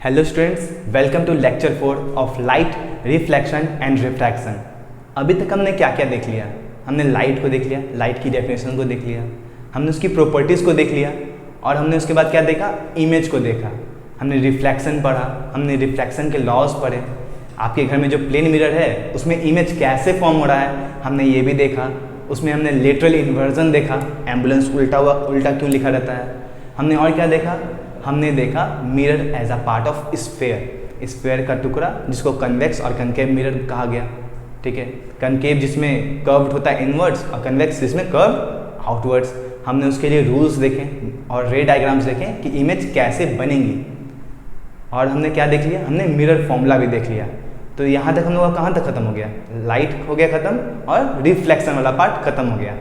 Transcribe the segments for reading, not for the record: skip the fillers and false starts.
Hello students, welcome to lecture 4 of light, reflection and refraction. अभी तक हमने क्या क्या देख लिया? हमने लाइट को देख लिया, लाइट की डेफिनेशन को देख लिया, हमने उसकी प्रॉपर्टीज़ को देख लिया और हमने उसके बाद क्या देखा? इमेज को देखा। हमने रिफ्लेक्शन पढ़ा, हमने रिफ्लेक्शन के लॉज पढ़े। आपके घर में जो प्लेन मिरर है उसमें इमेज कैसे फॉर्म हो रहा है हमने ये भी देखा। उसमें हमने लेटरल इन्वर्जन देखा, एम्बुलेंस उल्टा क्यों लिखा रहता है। हमने और क्या देखा? हमने देखा mirror as a part of sphere, sphere का टुकड़ा जिसको कन्वेक्स और कनकेव मिरर कहा गया। ठीक है, कनकेव जिसमें कर्व्ड होता है इनवर्ड्स और कन्वेक्स जिसमें कर्व आउटवर्ड्स। हमने उसके लिए रूल्स देखे और रे डायग्राम्स देखे कि इमेज कैसे बनेंगी। और हमने क्या देख लिया? हमने मिरर फॉर्मूला भी देख लिया। तो यहाँ तक हम लोग का कहाँ तक खत्म हो गया? लाइट हो गया खत्म और रिफ्लेक्शन वाला पार्ट खत्म हो गया।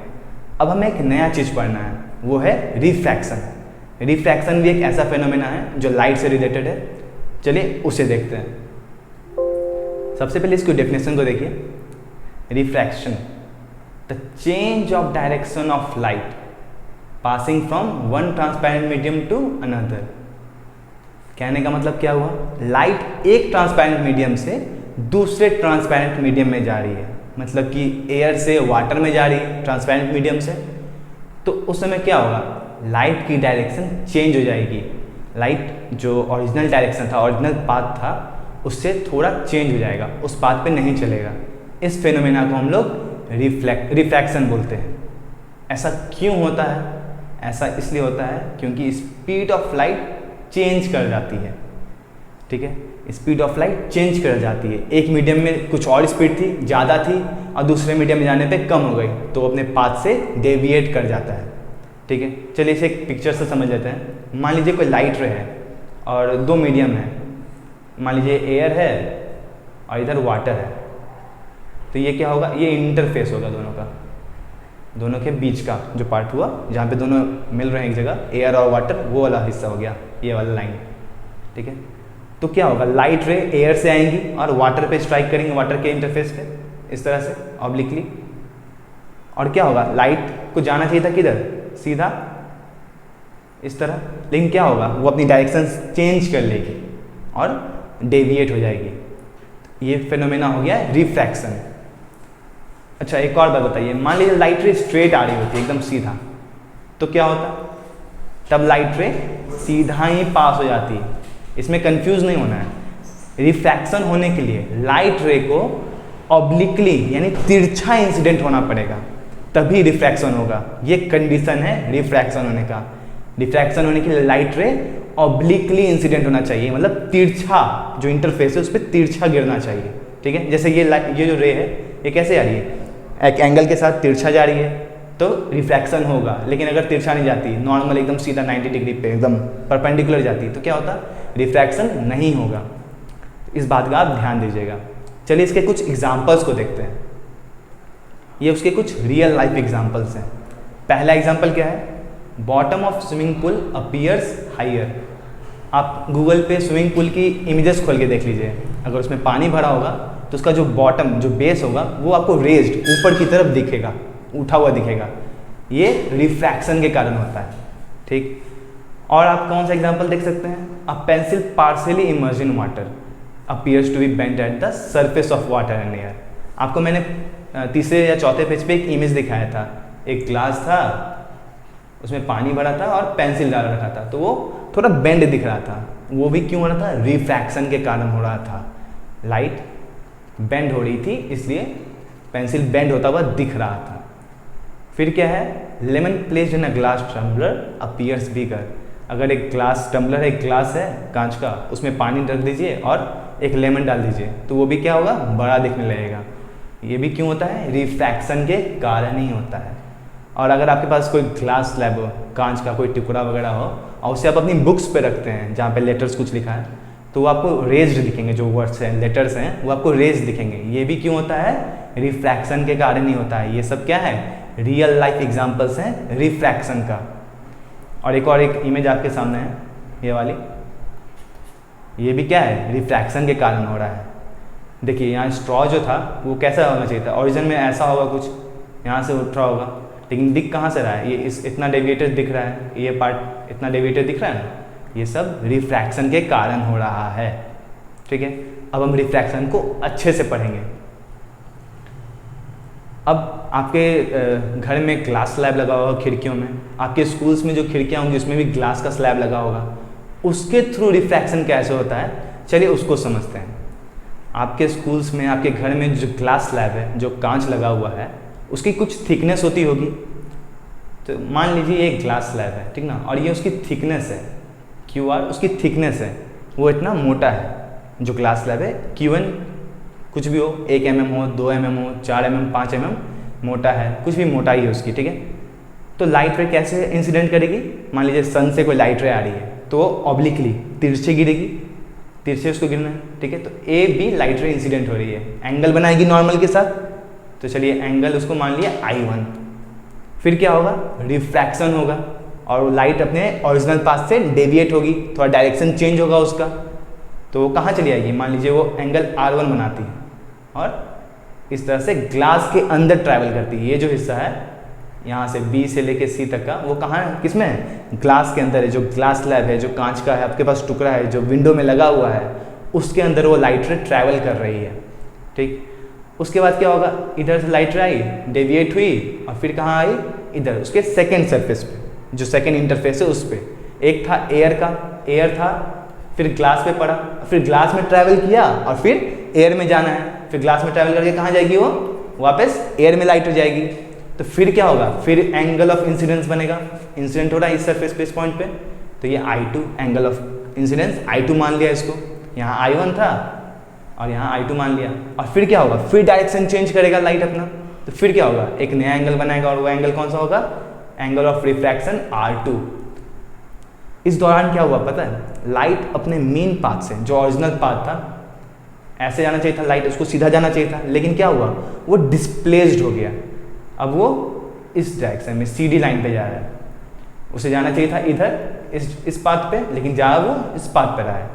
अब हमें एक नया चीज़ पढ़ना है, वो है रिफ्रैक्शन। रिफ्रैक्शन भी एक ऐसा फेनोमेना है जो लाइट से रिलेटेड है। चलिए उसे देखते हैं। सबसे पहले इसकी डेफिनेशन को देखिए। Refraction, the change of direction of light passing from one transparent medium to another. कहने का मतलब क्या हुआ? लाइट एक ट्रांसपेरेंट मीडियम से दूसरे ट्रांसपेरेंट मीडियम में जा रही है, मतलब कि एयर से वाटर में जा रही है ट्रांसपेरेंट मीडियम से। तो उस समय क्या होगा? लाइट की डायरेक्शन चेंज हो जाएगी। लाइट जो ओरिजिनल डायरेक्शन था, ओरिजिनल पाथ था, उससे थोड़ा चेंज हो जाएगा, उस पाथ पे नहीं चलेगा। इस फेनोमेना को हम लोग रिफ्रैक्शन बोलते हैं। ऐसा क्यों होता है? ऐसा इसलिए होता है क्योंकि स्पीड ऑफ लाइट चेंज कर जाती है। ठीक है, स्पीड ऑफ लाइट चेंज कर जाती है। एक मीडियम में कुछ और स्पीड थी, ज़्यादा थी, और दूसरे मीडियम में जाने पे कम हो गई, तो अपने पाथ से डेविएट कर जाता है। ठीक है, चलिए इसे एक पिक्चर से समझ लेते हैं। मान लीजिए कोई लाइट रे है और दो मीडियम है। मान लीजिए एयर है और इधर वाटर है। तो ये क्या होगा? ये इंटरफेस होगा दोनों का, दोनों के बीच का जो पार्ट हुआ, जहाँ पे दोनों मिल रहे हैं एक जगह, एयर और वाटर, वो वाला हिस्सा हो गया ये वाला लाइन। ठीक है, तो क्या होगा? लाइट रे एयर से आएंगी और वाटर पे स्ट्राइक करेंगे, वाटर के इंटरफेस पे, इस तरह से ऑब्लिकली। और क्या होगा? लाइट को जाना चाहिए था किधर? सीधा इस तरह, लेकिन क्या होगा? वो अपनी डायरेक्शन चेंज कर लेगी और डेविएट हो जाएगी। ये फेनोमेना हो गया रिफ्रैक्शन। अच्छा, एक और बात बताइए। मान लीजिए लाइट रे स्ट्रेट आ रही होती है, एकदम सीधा, तो क्या होता? तब लाइट रे सीधा ही पास हो जाती है। इसमें कंफ्यूज नहीं होना है। रिफ्रैक्शन होने के लिए लाइट रे को ऑब्लिकली यानी तिरछा इंसिडेंट होना पड़ेगा, तभी रिफ्रैक्शन होगा। ये कंडीशन है रिफ्रैक्शन होने का। रिफ्रैक्शन होने के लिए लाइट रे ऑब्लिकली इंसिडेंट होना चाहिए, मतलब तिरछा, जो इंटरफेस है उस पर तिरछा गिरना चाहिए। ठीक है, जैसे ये जो रे है ये कैसे जा रही है? एक एंगल के साथ तिरछा जा रही है तो रिफ्रैक्शन होगा। लेकिन अगर तिरछा नहीं जाती, नॉर्मल एकदम सीधा 90 डिग्री पे एकदम परपेंडिकुलर जाती, तो क्या होता? रिफ्रैक्शन नहीं होगा। इस बात का आप ध्यान दीजिएगा। चलिए इसके कुछ एग्जाम्पल्स को देखते हैं। ये उसके कुछ रियल लाइफ एग्जाम्पल्स हैं। पहला एग्जाम्पल क्या है? Bottom of swimming pool appears higher. आप गूगल पे स्विमिंग पूल की इमेजेस खोल के देख लीजिए। अगर उसमें पानी भरा होगा तो उसका जो बॉटम, जो बेस होगा, वो आपको रेज्ड ऊपर की तरफ दिखेगा, उठा हुआ दिखेगा। ये रिफ्रैक्शन के कारण होता है। ठीक, और आप कौन सा एग्जाम्पल देख सकते हैं? A pencil partially immerged in water appears to be bent at the surface of water and air. आपको मैंने तीसरे या चौथे पेज पे एक इमेज दिखाया था। एक ग्लास था, उसमें पानी भरा था और पेंसिल डाल रखा था, तो वो थोड़ा बेंड दिख रहा था। वो भी क्यों हो रहा था? रिफ्रैक्शन के कारण हो रहा था। लाइट बेंड हो रही थी, इसलिए पेंसिल बेंड होता हुआ दिख रहा था। फिर क्या है? Lemon placed in a glass tumbler appears bigger. अगर एक ग्लास टम्बलर है, एक ग्लास है कांच का, उसमें पानी रख दीजिए और एक लेमन डाल दीजिए, तो वो भी क्या होगा? बड़ा दिखने लगेगा। ये भी क्यों होता है? रिफ्रैक्शन के कारण ही होता है। और अगर आपके पास कोई ग्लास स्लैब हो, कांच का कोई टुकड़ा वगैरह हो, और उसे आप अपनी बुक्स पे रखते हैं जहाँ पे लेटर्स कुछ लिखा है, तो वो आपको रेज्ड दिखेंगे। जो वर्ड्स हैं, लेटर्स हैं, वो आपको रेज्ड दिखेंगे। ये भी क्यों होता है? रिफ्रैक्शन के कारण ही होता है। ये सब क्या है? रियल लाइफ एग्जाम्पल्स हैं रिफ्रैक्शन का। और एक इमेज आपके सामने है, ये वाली। ये भी क्या है? रिफ्रैक्शन के कारण हो रहा है। देखिए यहाँ स्ट्रॉ जो था वो कैसा होना चाहिए था? ओरिजिन में ऐसा होगा, कुछ यहाँ से उठ रहा होगा, लेकिन दिख कहाँ से रहा है? ये इतना डेविएटेड दिख रहा है, ये पार्ट इतना डेविएटेड दिख रहा है ना, ये सब रिफ्रैक्शन के कारण हो रहा है। ठीक है, अब हम रिफ्रैक्शन को अच्छे से पढ़ेंगे। अब आपके घर में ग्लास स्लैब लगा होगा खिड़कियों में, आपके स्कूल्स में जो खिड़कियाँ होंगी उसमें भी ग्लास का स्लैब लगा होगा, उसके थ्रू रिफ्रैक्शन कैसे होता है चलिए उसको समझते हैं। आपके स्कूल्स में, आपके घर में जो ग्लास स्लैब है, जो कांच लगा हुआ है, उसकी कुछ थिकनेस होती होगी। तो मान लीजिए ये ग्लास स्लैब है, ठीक ना, और ये उसकी थिकनेस है QR, उसकी थिकनेस है, वो इतना मोटा है। जो ग्लास स्लैब है QN कुछ भी हो, 1 mm हो, 2 mm हो, 4 mm, 5 mm मोटा है, कुछ भी मोटाई है उसकी। ठीक है, तो लाइट रे कैसे इंसिडेंट करेगी? मान लीजिए सन से कोई लाइट रे आ रही है तो ऑब्लिकली तिरछे गिरेगी, तिरछे उसको गिरना है। ठीक है, तो AB लाइट रे इंसिडेंट हो रही है, एंगल बनाएगी नॉर्मल के साथ। तो चलिए एंगल उसको मान लिया I1। फिर क्या होगा? रिफ्रैक्शन होगा और लाइट अपने ओरिजिनल पाथ से डेविएट होगी, थोड़ा डायरेक्शन चेंज होगा उसका। तो वो कहाँ चली आएगी? मान लीजिए वो एंगल R1 बनाती है और इस तरह से ग्लास के अंदर ट्रैवल करती है। ये जो हिस्सा है यहाँ से B से लेके C तक का, वो कहाँ है? किसमें है? ग्लास के अंदर है। जो ग्लास स्लैब है, जो कांच का है, आपके पास टुकड़ा है जो विंडो में लगा हुआ है, उसके अंदर वो लाइट रे ट्रैवल कर रही है। ठीक, उसके बाद क्या होगा? इधर से लाइट रे आई, डेविएट हुई और फिर कहाँ आई? इधर उसके सेकेंड सरफेस पे, जो सेकेंड इंटरफेस है उस पर। एक था एयर का, एयर था, फिर ग्लास पे पड़ा, फिर ग्लास में ट्रैवल किया और फिर एयर में जाना है। फिर ग्लास में ट्रैवल करके कहाँ जाएगी? वो वापस एयर में लाइट जाएगी। तो फिर क्या होगा? फिर एंगल ऑफ इंसिडेंस बनेगा, इंसिडेंट हो रहा है इस सरफेस पे, इस पॉइंट पे, तो ये I2 angle of incidence I2 मान लिया इसको। यहाँ I1 था और यहाँ I2 मान लिया। और फिर क्या होगा? फिर डायरेक्शन चेंज करेगा लाइट अपना। तो फिर क्या होगा? एक नया एंगल बनाएगा और वो एंगल कौन सा होगा? Angle of refraction R2। इस दौरान क्या हुआ पता है? लाइट अपने मेन पाथ से, जो ओरिजिनल पाथ था, ऐसे जाना चाहिए था लाइट, उसको सीधा जाना चाहिए था, लेकिन क्या हुआ? वो डिस्प्लेस्ड हो गया। अब वो इस डायरेक्शन में CD लाइन पे जा रहा है। उसे जाना चाहिए था इधर इस पाथ पे, लेकिन जा वो इस पाथ पे रहा है।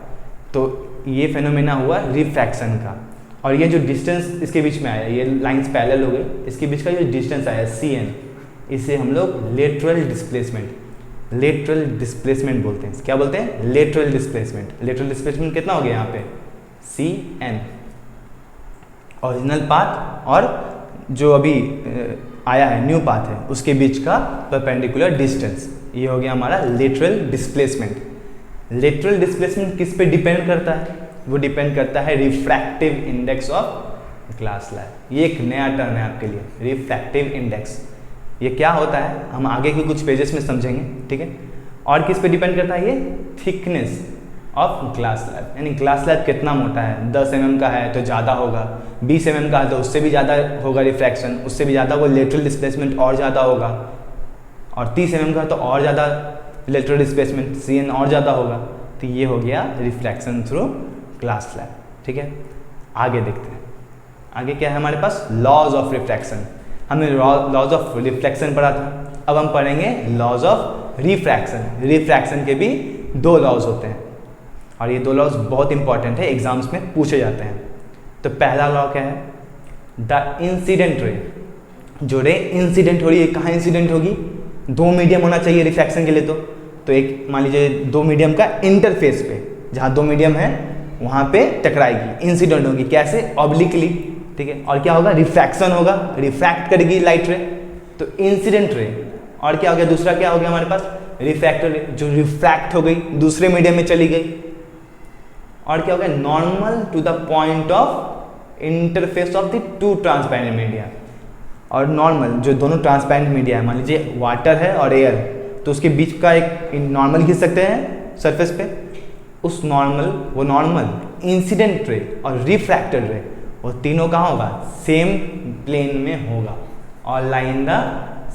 तो ये फेनोमेना हुआ रिफ्रैक्शन का। और ये जो डिस्टेंस इसके बीच में आया, ये लाइंस पैरेलल हो गई, इसके बीच का जो डिस्टेंस आया CN, इसे हम लोग लेटरल डिस्प्लेसमेंट बोलते हैं। क्या बोलते हैं? Lateral displacement. लेटरल डिस्प्लेसमेंट कितना हो गया यहाँ पे? CN, ओरिजिनल पाथ और जो अभी आया है न्यू पाथ है उसके बीच का परपेंडिकुलर डिस्टेंस, ये हो गया हमारा लेटरल डिस्प्लेसमेंट। लेटरल डिस्प्लेसमेंट किस पे डिपेंड करता है? वो डिपेंड करता है refractive index of glass slab. ये एक नया टर्म है आपके लिए, रिफ्रैक्टिव इंडेक्स। ये क्या होता है हम आगे के कुछ पेजेस में समझेंगे। ठीक है, और किस पे डिपेंड करता है? ये थिकनेस ऑफ ग्लास स्लैब, यानी ग्लास स्लैब कितना मोटा है। 10 mm का है तो ज़्यादा होगा, 20 mm का है तो उससे भी ज़्यादा होगा रिफ्रैक्शन, उससे भी ज़्यादा वो लेटरल डिस्प्लेसमेंट और ज़्यादा होगा, और 30 mm का तो और ज़्यादा लेटरल डिस्प्लेसमेंट CN और ज़्यादा होगा। तो ये हो गया रिफ्रैक्शन थ्रू ग्लास स्लैब। ठीक है, आगे देखते हैं। आगे क्या है हमारे पास? Laws of refraction. हमने लॉज ऑफ रिफ्लेक्शन पढ़ा था, अब हम पढ़ेंगे लॉज ऑफ रिफ्रैक्शन। रिफ्रैक्शन के भी 2 लॉज होते हैं और ये 2 लॉज बहुत इंपॉर्टेंट है, एग्जाम्स में पूछे जाते हैं। तो पहला लॉ क्या है? द इंसिडेंट रे, जो रे इंसिडेंट हो रही है, कहाँ इंसिडेंट होगी? 2 मीडियम होना चाहिए रिफ्रैक्शन के लिए। तो एक मान लीजिए 2 मीडियम का इंटरफेस पे, जहाँ 2 मीडियम है वहाँ पे टकराएगी, इंसिडेंट होगी। कैसे? ऑब्लिकली। ठीक है, और क्या होगा? रिफ्रैक्शन होगा, रिफ्रैक्ट करेगी लाइट रे। तो इंसिडेंट रे, और क्या हो गया? दूसरा क्या हो गया हमारे पास? रिफ्रैक्टर रे, जो रिफ्रैक्ट हो गई, दूसरे मीडियम में चली गई। और क्या हो गया? Normal to the point of interface of the 2 transparent media. और नॉर्मल जो दोनों ट्रांसपेरेंट मीडिया है, मान लीजिए वाटर है और एयर, तो उसके बीच का एक नॉर्मल खींच सकते हैं सरफेस पे। उस नॉर्मल इंसिडेंट रे और रिफ्रैक्टेड रे, वो तीनों कहाँ होगा? सेम प्लेन में होगा, all lie in the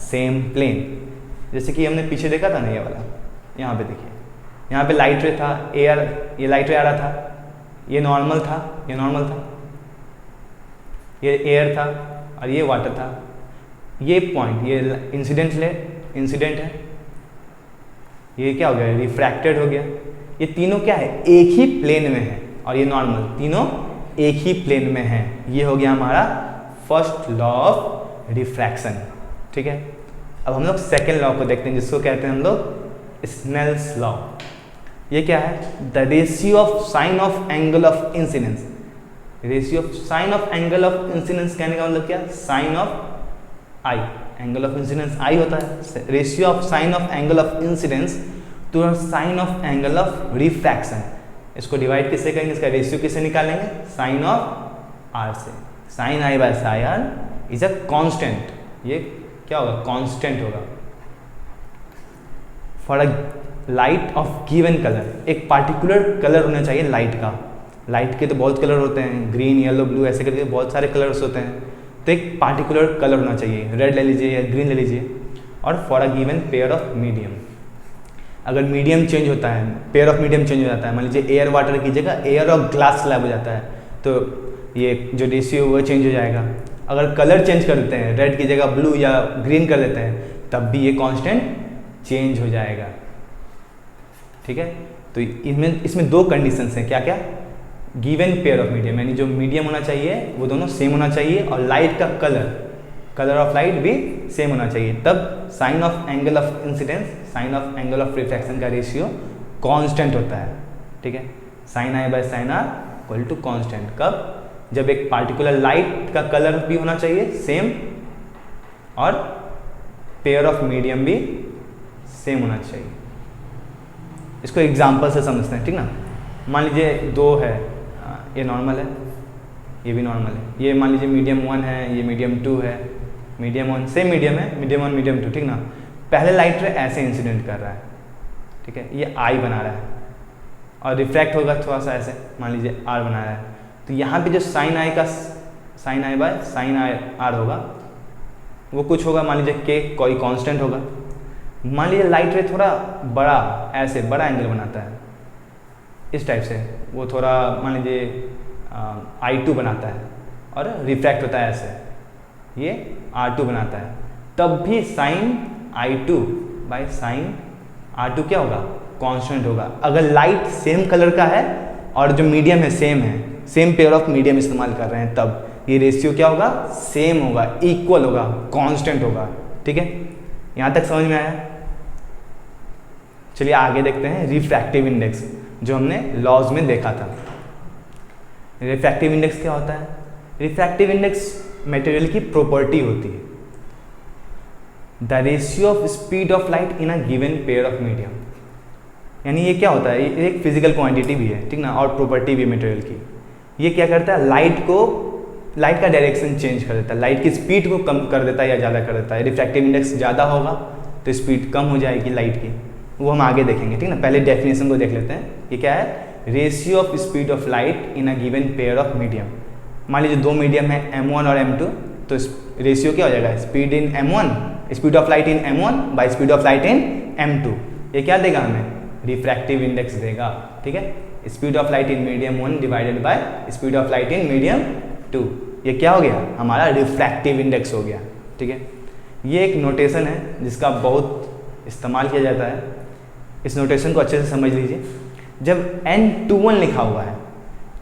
same plane. जैसे कि हमने पीछे देखा था ना, ये वाला, यहाँ पे देखिए, यहाँ पे लाइट रे था, एयर, ये लाइट रे आ रहा था, ये नॉर्मल था, ये नॉर्मल था, ये एयर था और ये वाटर था। ये पॉइंट, ये इंसिडेंट है, ये क्या हो गया? रिफ्रैक्टेड हो गया। ये तीनों क्या है? एक ही प्लेन में है, और ये नॉर्मल, तीनों एक ही प्लेन में है। ये हो गया हमारा फर्स्ट लॉ ऑफ रिफ्रैक्शन। ठीक है, अब हम लोग सेकेंड लॉ को देखते हैं, जिसको कहते हैं हम लोग स्नेल्स लॉ। ये क्या है? The ratio of sine of angle of incidence. Ratio of sine of angle of incidence कहने का मतलब क्या? Sine of I, angle of incidence I होता है। Ratio of sine of angle of incidence to sine of angle of refraction. इसको divide किससे करेंगे? इसका रेशियो किससे निकालेंगे? साइन ऑफ आर से। Sine I by sine R is a constant. ये क्या होगा? कांस्टेंट होगा। For a light of given colour, एक पार्टिकुलर कलर होना चाहिए लाइट का। लाइट के तो बहुत कलर होते हैं, ग्रीन, येलो, ब्लू, ऐसे करके बहुत सारे कलर्स होते हैं। तो एक पार्टिकुलर कलर होना चाहिए, रेड ले लीजिए या ग्रीन ले लीजिए। और for a given pair of medium, अगर मीडियम चेंज होता है, पेयर ऑफ मीडियम चेंज हो जाता है, मान लीजिए एयर वाटर की जगह एयर और ग्लास स्लैब हो जाता है, तो ये जो रेशियो वो चेंज हो जाएगा। अगर कलर चेंज कर देते हैं, रेड की जगह ब्लू या ग्रीन कर देते हैं, तब भी ये कांस्टेंट चेंज हो जाएगा। ठीक है, तो इसमें दो कंडीशंस हैं। क्या क्या? गिवन पेयर ऑफ मीडियम, यानी जो मीडियम होना चाहिए वो दोनों सेम होना चाहिए, और लाइट का कलर ऑफ लाइट भी सेम होना चाहिए, तब sine of angle of incidence, sine of angle of refraction का रेशियो कांस्टेंट होता है। ठीक है, sine I by sine r equal to constant. कब? जब एक पार्टिकुलर लाइट का कलर भी होना चाहिए सेम, और पेयर ऑफ मीडियम भी सेम होना चाहिए। इसको एग्जाम्पल से समझते हैं। ठीक ना, मान लीजिए दो है, ये नॉर्मल है, ये भी नॉर्मल है। ये मान लीजिए मीडियम 1 है, ये मीडियम 2 है। मीडियम 1 सेम मीडियम है, मीडियम 1 मीडियम 2। ठीक ना, पहले लाइट रे ऐसे इंसिडेंट कर रहा है, ठीक है, ये आई बना रहा है, और रिफ्रैक्ट होगा थोड़ा सा ऐसे, मान लीजिए आर बना रहा है। तो यहाँ पे जो साइन आई का sine I by sine i r होगा, वो कुछ होगा, मान लीजिए के कोई कांस्टेंट होगा। मान लीजिए लाइट रे थोड़ा बड़ा, ऐसे बड़ा एंगल बनाता है इस टाइप से, वो थोड़ा मान लीजिए I2 बनाता है और रिफ्रैक्ट होता है ऐसे, ये R2 बनाता है, तब भी sign I2 by sine R2 क्या होगा? कांस्टेंट होगा। अगर लाइट सेम कलर का है और जो मीडियम है, सेम पेयर ऑफ मीडियम इस्तेमाल कर रहे हैं, तब ये रेशियो क्या होगा? सेम होगा, इक्वल होगा, कांस्टेंट होगा। ठीक है, यहाँ तक समझ में आया? चलिए आगे देखते हैं रिफ्रैक्टिव इंडेक्स, जो हमने लॉज में देखा था। रिफ्रैक्टिव इंडेक्स क्या होता है? रिफ्रैक्टिव इंडेक्स मटेरियल की प्रॉपर्टी होती है, the ratio of speed of light in a given pair of medium. यानी ये क्या होता है? ये एक फिजिकल क्वांटिटी भी है, ठीक ना, और प्रॉपर्टी भी मटेरियल की। ये क्या करता है? लाइट का डायरेक्शन चेंज कर देता है, लाइट की स्पीड को कम कर देता है या ज़्यादा कर देता है। रिफ्रैक्टिव इंडेक्स ज़्यादा होगा तो स्पीड कम हो जाएगी लाइट की, वो हम आगे देखेंगे। ठीक ना, पहले डेफिनेशन को देख लेते हैं। ये क्या है? Ratio of speed of light in a given pair of medium. मान लीजिए दो मीडियम है M1 और M2, तो रेशियो क्या हो जाएगा? Speed in M1, speed of light in M1 bye speed of light in M2। ये क्या देगा हमें? रिफ्रैक्टिव इंडेक्स देगा। ठीक है, speed of light in medium 1 divided by speed of light in medium 2। ये क्या हो गया? हमारा रिफ्रैक्टिव इंडेक्स हो गया। ठीक है, ये एक नोटेशन है जिसका बहुत इस्तेमाल किया जाता है। इस नोटेशन को अच्छे से समझ लीजिए। जब N21 लिखा हुआ है,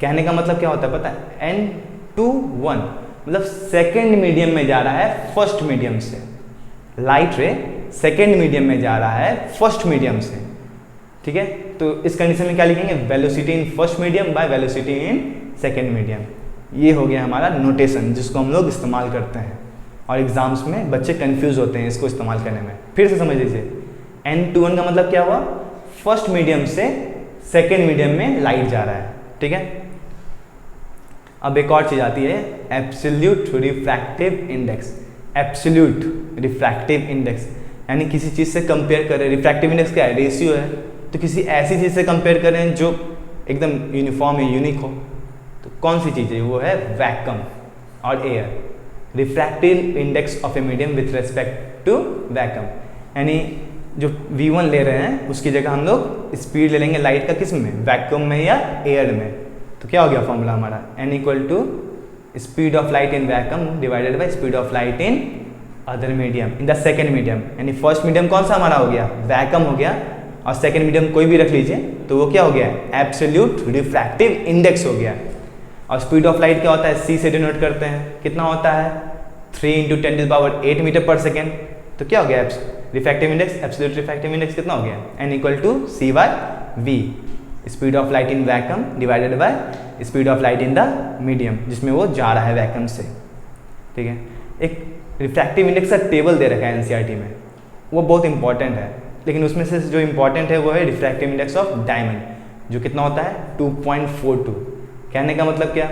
कहने का मतलब क्या होता है पता है? N21 मतलब सेकेंड मीडियम में जा रहा है फर्स्ट मीडियम से। लाइट रे सेकेंड मीडियम में जा रहा है फर्स्ट मीडियम से। ठीक है, तो इस कंडीशन में क्या लिखेंगे? Velocity in first medium by velocity in second medium. ये हो गया हमारा नोटेशन, जिसको हम लोग इस्तेमाल करते हैं, और एग्जाम्स में बच्चे कंफ्यूज होते हैं इसको इस्तेमाल करने में। फिर से समझ लीजिए, N21 का मतलब क्या हुआ? फर्स्ट मीडियम से सेकेंड मीडियम में लाइट जा रहा है। ठीक है, अब एक और चीज आती है, absolute refractive index. Absolute refractive index यानी किसी चीज से कंपेयर करें। रिफ्रैक्टिव इंडेक्स क्या है? रेशियो है, तो किसी ऐसी चीज से कंपेयर करें जो एकदम यूनिफॉर्म या यूनिक हो। तो कौन सी चीज़ है? वो है वैक्यूम और air. Refractive index of a medium with respect to vacuum, यानी जो V1 ले रहे हैं उसकी जगह हम लोग स्पीड ले लेंगे लाइट का, किस में? वैक्यूम में या एयर में। तो क्या हो गया फॉर्मूला हमारा? N equal to speed of light in vacuum divided by speed of light in other medium in the second medium. यानी फर्स्ट मीडियम कौन सा हमारा हो गया? वैक्यूम हो गया, और सेकेंड मीडियम कोई भी रख लीजिए, तो वो क्या हो गया? एब्सोल्यूट रिफ्रैक्टिव इंडेक्स हो गया। और स्पीड ऑफ लाइट क्या होता है? C से डिनोट करते हैं। कितना होता है? 3 × 10⁸ मीटर पर सेकेंड। तो क्या हो गया? Refractive index, absolute refractive index कितना हो गया? N equal to C by v, speed of light in vacuum divided by speed of light in the medium जिसमें वो जा रहा है वैक्यूम से। ठीक है, एक रिफ्रैक्टिव इंडेक्स का टेबल दे रखा है एनसीईआरटी में, वो बहुत इंपॉर्टेंट है, लेकिन उसमें से जो इंपॉर्टेंट है वो है रिफ्रैक्टिव इंडेक्स ऑफ डायमंड, जो कितना होता है 2.42। कहने का मतलब क्या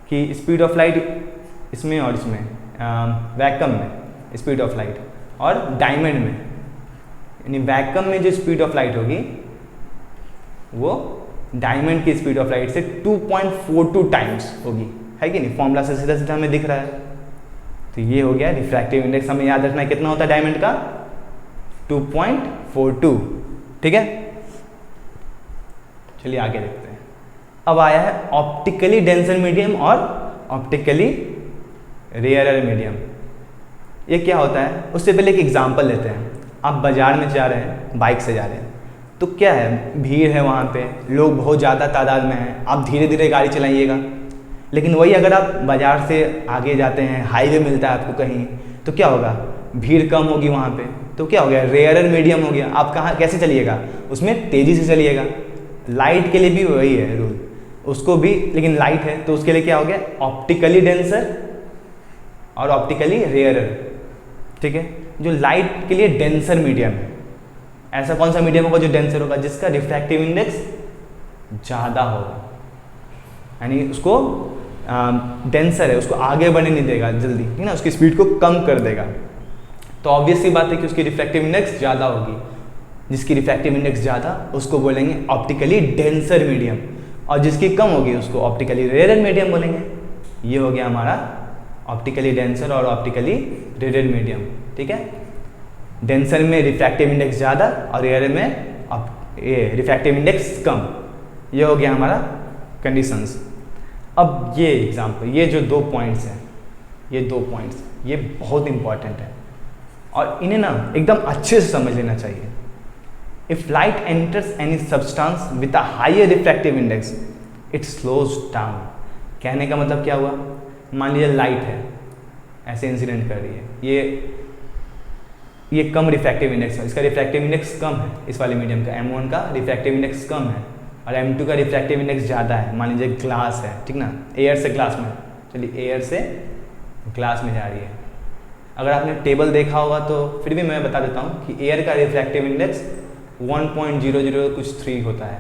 कि स्पीड ऑफ लाइट इसमें और इसमें वैक्यूम में स्पीड ऑफ लाइट और डायमंड में, यानी वैक्यूम में जो स्पीड ऑफ लाइट होगी वो डायमंड की स्पीड ऑफ लाइट से 2.42 टाइम्स होगी, है कि नहीं? फॉर्मूला से सीधा सीधा हमें दिख रहा है। तो ये हो गया रिफ्रैक्टिव इंडेक्स, हमें याद रखना है कितना होता है डायमंड का 2.42। ठीक है, चलिए आगे देखते हैं। अब आया है ऑप्टिकली डेंसर मीडियम और ऑप्टिकली रेयरर मीडियम। ये क्या होता है, उससे पहले एक एग्जांपल लेते हैं। आप बाजार में जा रहे हैं, बाइक से जा रहे हैं, तो क्या है, भीड़ है वहाँ पे, लोग बहुत ज़्यादा तादाद में हैं, आप धीरे धीरे गाड़ी चलाइएगा। लेकिन वही अगर आप बाज़ार से आगे जाते हैं, हाईवे मिलता है आपको कहीं, तो क्या होगा, भीड़ कम होगी वहाँ पे, तो क्या हो गया, रेयरर मीडियम हो गया। आप कहाँ कैसे चलिएगा, उसमें तेज़ी से चलिएगा। लाइट के लिए भी वही है रूल, उसको भी, लेकिन लाइट है तो उसके लिए क्या हो गया, ऑप्टिकली डेंसर और ऑप्टिकली रेयरर। ठीक है, जो लाइट के लिए डेंसर मीडियम है, ऐसा कौन सा मीडियम होगा जो डेंसर होगा, जिसका रिफ्रैक्टिव इंडेक्स ज़्यादा होगा, यानी उसको डेंसर है, उसको आगे बढ़ने नहीं देगा जल्दी, ठीक ना, उसकी स्पीड को कम कर देगा। तो ऑब्वियस सी बात है कि उसकी रिफ्रैक्टिव इंडेक्स ज़्यादा होगी। जिसकी रिफ्रैक्टिव इंडेक्स ज़्यादा उसको बोलेंगे ऑप्टिकली डेंसर मीडियम, और जिसकी कम होगी उसको ऑप्टिकली रेयरर मीडियम बोलेंगे। ये हो गया हमारा ऑप्टिकली डेंसर और ऑप्टिकली रेयरर मीडियम। ठीक है, डेंसर में रिफ्रैक्टिव इंडेक्स ज़्यादा और रेयरर में रिफ्रैक्टिव इंडेक्स कम। ये हो गया हमारा कंडीशंस। अब ये एग्जाम्पल, ये जो 2 पॉइंट्स हैं, ये 2 पॉइंट्स ये बहुत इंपॉर्टेंट है और इन्हें ना एकदम अच्छे से समझ लेना चाहिए। If light enters any substance with a higher refractive index it slows down. कहने का मतलब क्या हुआ, मान लीजिए लाइट है, ऐसे इंसिडेंट कर रही है, ये कम रिफ्रैक्टिव इंडेक्स है, इसका रिफ्रैक्टिव इंडेक्स कम है, इस वाले मीडियम का M1 का रिफ्रैक्टिव इंडेक्स कम है और M2 का रिफ्रैक्टिव इंडेक्स ज़्यादा है। मान लीजिए ग्लास है, ठीक ना, एयर से ग्लास में, चलिए एयर से ग्लास में जा रही है। अगर आपने टेबल देखा होगा तो फिर भी मैं बता देता हूँ कि एयर का रिफ्रैक्टिव इंडेक्स 1.00 कुछ 3 होता है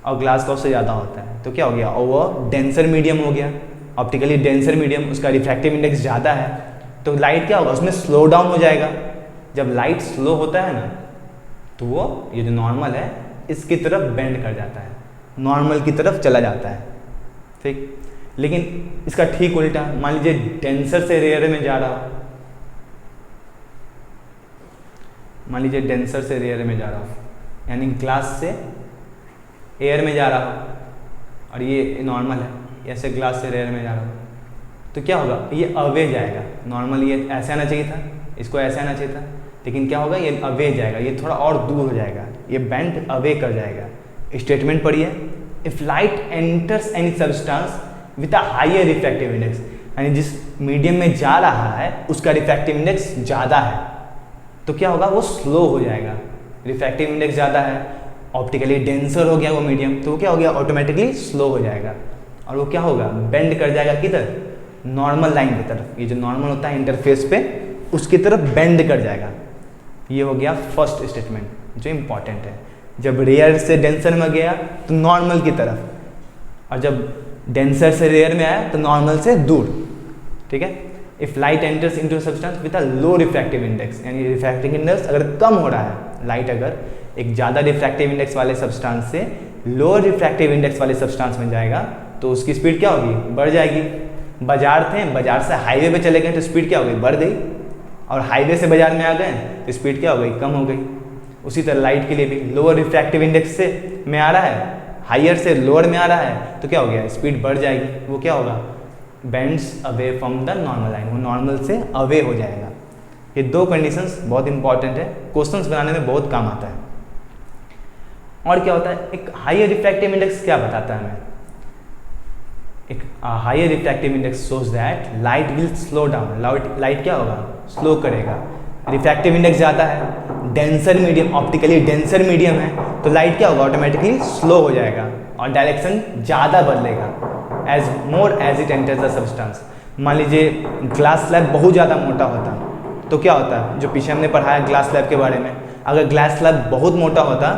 और ग्लास का उससे ज़्यादा होता है। तो क्या हो गया, वो डेंसर मीडियम हो गया, ऑप्टिकली डेंसर मीडियम, उसका रिफ्रैक्टिव इंडेक्स ज़्यादा है, तो लाइट क्या होगा, उसमें स्लो डाउन हो जाएगा। जब लाइट स्लो होता है ना, तो वो ये जो नॉर्मल है इसकी तरफ बेंड कर जाता है, नॉर्मल की तरफ चला जाता है। ठीक, लेकिन इसका ठीक उल्टा, मान लीजिए डेंसर से रेयर में जा रहा हो, मान लीजिए डेंसर से रेयर में जा रहा हो, यानी ग्लास से एयर में जा रहा हो और ये नॉर्मल है, ऐसे ग्लास से रेयर में जा रहा हो, तो क्या होगा, ये अवे जाएगा। नॉर्मल ये ऐसे आना चाहिए था, इसको ऐसे आना चाहिए था, लेकिन क्या होगा, ये अवे जाएगा, ये थोड़ा और दूर हो जाएगा, ये बेंड अवे कर जाएगा। स्टेटमेंट पढ़िए, if light enters any substance with a higher refractive index, यानी जिस मीडियम में जा रहा है उसका रिफ्रैक्टिव इंडेक्स ज़्यादा है, तो क्या होगा, वो स्लो हो जाएगा। रिफ्रैक्टिव इंडेक्स ज़्यादा है, ऑप्टिकली डेंसर हो गया वो मीडियम, तो क्या हो गया, ऑटोमेटिकली स्लो हो जाएगा और वो क्या होगा, बेंड कर जाएगा किधर, नॉर्मल लाइन की तरफ। ये जो नॉर्मल होता है इंटरफेस पे, उसकी तरफ बेंड कर जाएगा। ये हो गया फर्स्ट स्टेटमेंट जो इंपॉर्टेंट है। जब रेयर से डेंसर में गया तो नॉर्मल की तरफ, और जब डेंसर से रेयर में आया तो नॉर्मल से दूर। ठीक है, if light enters into substance with a low refractive index, यानी रिफ्रैक्टिव इंडेक्स अगर कम हो रहा है, लाइट अगर एक ज़्यादा रिफ्रैक्टिव इंडेक्स वाले सब्सटेंस से लो रिफ्रैक्टिव इंडेक्स वाले सब्सटेंस में जाएगा तो उसकी स्पीड क्या होगी, बढ़ जाएगी। बाजार थे, बाजार से हाईवे पे चले गए तो स्पीड क्या हो गई, बढ़ गई, और हाईवे से बाजार में आ गए तो स्पीड क्या हो गई, कम हो गई। उसी तरह लाइट के लिए भी लोअर रिफ्रैक्टिव इंडेक्स से में आ रहा है, हायर से लोअर में आ रहा है, तो क्या हो गया, स्पीड बढ़ जाएगी। वो क्या होगा, bends away from the normal line, वो नॉर्मल से अवे हो जाएगा। ये 2 कंडीशंस बहुत इंपॉर्टेंट है, क्वेश्चंस बनाने में बहुत काम आता है। और क्या होता है, एक हायर रिफ्रैक्टिव इंडेक्स क्या बताता है हमें, एक higher refractive index shows that light will slow down. Light क्या होगा, स्लो करेगा। रिफ्रैक्टिव इंडेक्स ज़्यादा है, denser medium, optically denser medium है तो लाइट क्या होगा, ऑटोमेटिकली स्लो हो जाएगा और डायरेक्शन ज़्यादा बदलेगा as more as it enters the substance. मान लीजिए ग्लास स्लैब बहुत ज़्यादा मोटा होता तो क्या होता है, जो पीछे हमने पढ़ाया ग्लास स्लैब के बारे में, अगर ग्लास स्लैब बहुत मोटा होता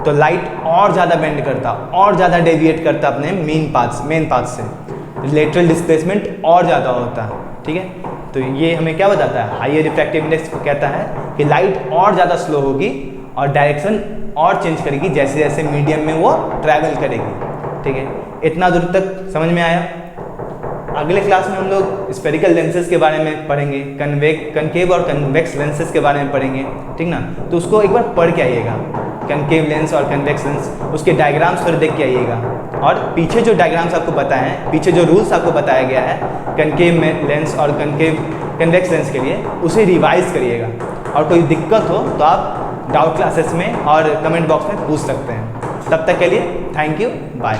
तो लाइट और ज़्यादा बेंड करता, और ज़्यादा डेविएट करता अपने मेन पाथ से, लेटरल डिस्प्लेसमेंट और ज़्यादा होता। ठीक है, तो ये हमें क्या बताता है, हाइयर रिफ्रैक्टिव इंडेक्स कहता है कि लाइट और ज़्यादा स्लो होगी और डायरेक्शन और चेंज करेगी जैसे जैसे मीडियम में वो ट्रैवल करेगी। ठीक है, इतना दूर तक समझ में आया। अगले क्लास में हम लोग स्फेरिकल लेंसेज के बारे में पढ़ेंगे, कनकेव और कन्वेक्स लेंसेज के बारे में पढ़ेंगे। ठीक ना, तो उसको एक बार पढ़ के आइएगा, कनकेव लेंस और कन्वेक्स लेंस, उसके डायग्राम्स थोड़े देख के आइएगा। और पीछे जो डायग्राम्स आपको बताए हैं, पीछे जो रूल्स आपको बताया गया है कनकेव लेंस और कन्वेक्स लेंस के लिए, उसे रिवाइज करिएगा। और कोई दिक्कत हो तो आप डाउट क्लासेस में और कमेंट बॉक्स में पूछ सकते हैं। तब तक के लिए थैंक यू, बाय।